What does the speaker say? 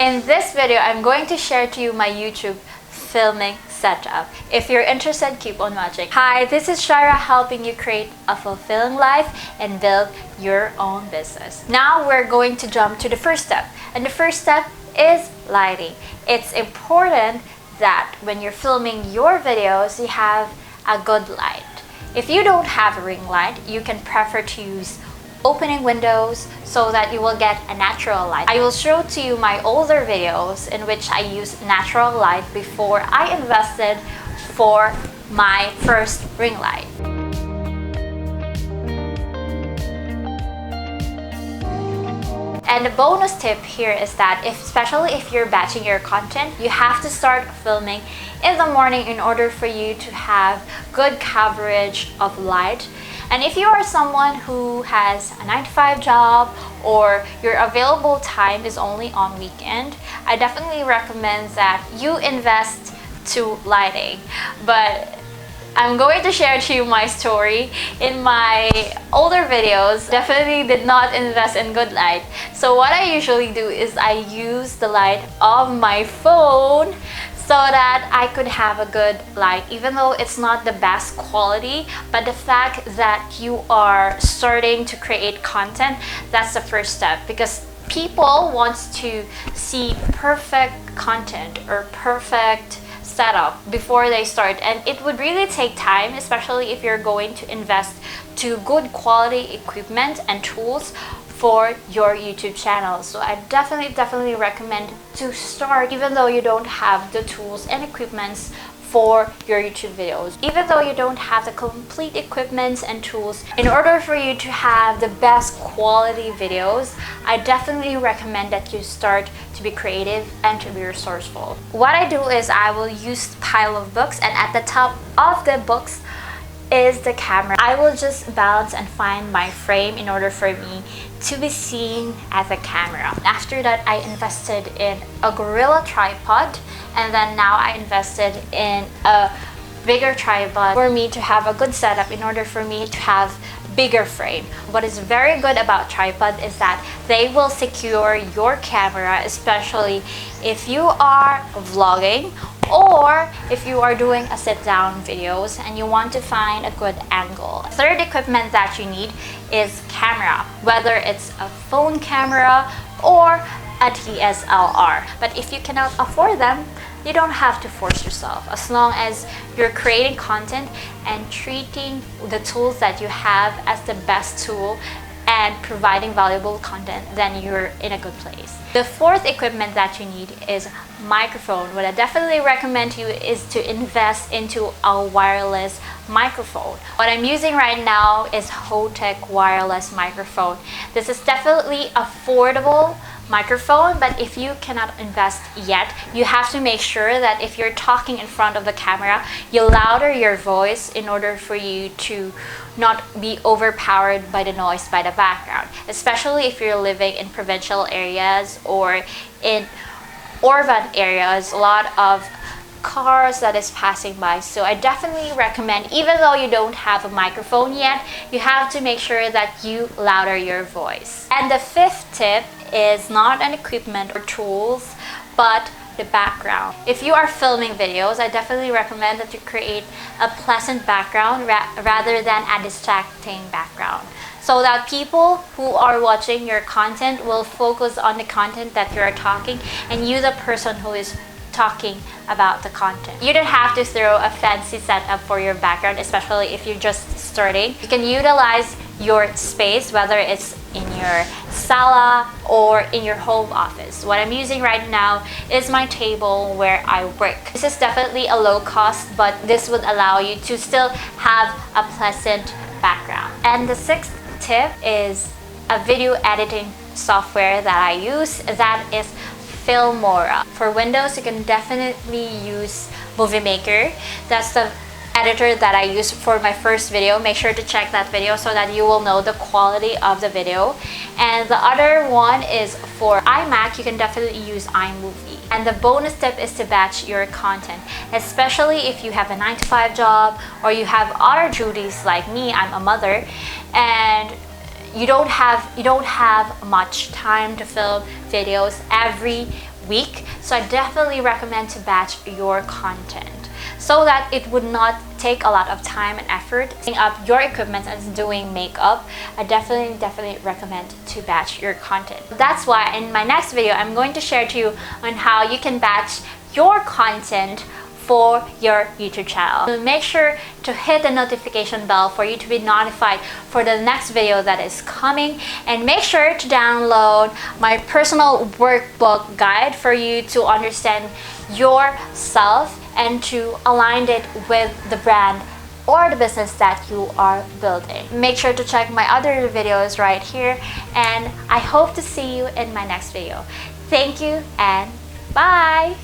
In this video, I'm going to share to you my YouTube filming setup. If you're interested, keep on watching. Hi, this is Shara helping you create a fulfilling life and build your own business. Now we're going to jump to the first step. And the first step is lighting. It's important that when you're filming your videos, you have a good light. If you don't have a ring light, you can prefer to use opening windows so that you will get a natural light. I will show to you my older videos in which I used natural light before I invested for my first ring light. And the bonus tip here is that especially if you're batching your content, you have to start filming in the morning in order for you to have good coverage of light. And if you are someone who has a 9-to-5 job or your available time is only on weekend, I definitely recommend that you invest to lighting. But I'm going to share to you my story. In my older videos, definitely did not invest in good light. So what I usually do is I use the light of my phone so that I could have a good light, even though it's not the best quality. But the fact that you are starting to create content, that's the first step, because people want to see perfect content or perfect setup before they start, and it would really take time, especially if you're going to invest to good quality equipment and tools for your YouTube channel. So I definitely recommend to start even though you don't have the tools and equipments for your YouTube videos. Even though you don't have the complete equipment and tools, in order for you to have the best quality videos, I definitely recommend that you start to be creative and to be resourceful. What I do is I will use a pile of books, and at the top of the books is the camera. I will just balance and find my frame in order for me to be seen as a camera. After that, I invested in a Gorilla tripod, and then now I invested in a bigger tripod for me to have a good setup in order for me to have bigger frame. What is very good about tripod is that they will secure your camera, especially if you are vlogging or if you are doing a sit-down videos and you want to find a good angle. Third equipment that you need is camera, whether it's a phone camera or a DSLR. But if you cannot afford them, you don't have to force yourself. As long as you're creating content and treating the tools that you have as the best tool and providing valuable content, then you're in a good place. The fourth equipment that you need is microphone. What I definitely recommend to you is to invest into a wireless microphone. What I'm using right now is Hotech wireless microphone. This is definitely affordable microphone, but if you cannot invest yet, you have to make sure that if you're talking in front of the camera, you louder your voice in order for you to not be overpowered by the noise by the background, especially if you're living in provincial areas or in urban areas, a lot of cars that is passing by. So I definitely recommend, even though you don't have a microphone yet, you have to make sure that you louder your voice. And the fifth tip is not an equipment or tools, but the background. If you are filming videos, I definitely recommend that you create a pleasant background rather than a distracting background, so that people who are watching your content will focus on the content that you're talking and you, the person who is talking about the content. You don't have to throw a fancy setup for your background, especially if you're just starting. You can utilize your space, whether it's in your sala or in your home office. What I'm using right now is my table where I work. This is definitely a low cost, but this would allow you to still have a pleasant background. And the sixth tip is a video editing software that I use, that is Filmora. For Windows, you can definitely use Movie Maker. That's the editor that I used for my first video. Make sure to check that video so that you will know the quality of the video. And the other one is for iMac. You can definitely use iMovie. And the bonus tip is to batch your content, especially if you have a 9-to-5 job or you have other duties like me. I'm a mother, and you don't have much time to film videos every week. So I definitely recommend to batch your content so that it would not take a lot of time and effort setting up your equipment and doing makeup. I definitely recommend to batch your content. That's why in my next video, I'm going to share to you on how you can batch your content for your YouTube channel. So make sure to hit the notification bell for you to be notified for the next video that is coming, and make sure to download my personal workbook guide for you to understand yourself and to align it with the brand or the business that you are building. Make sure to check my other videos right here, and I hope to see you in my next video. Thank you and bye!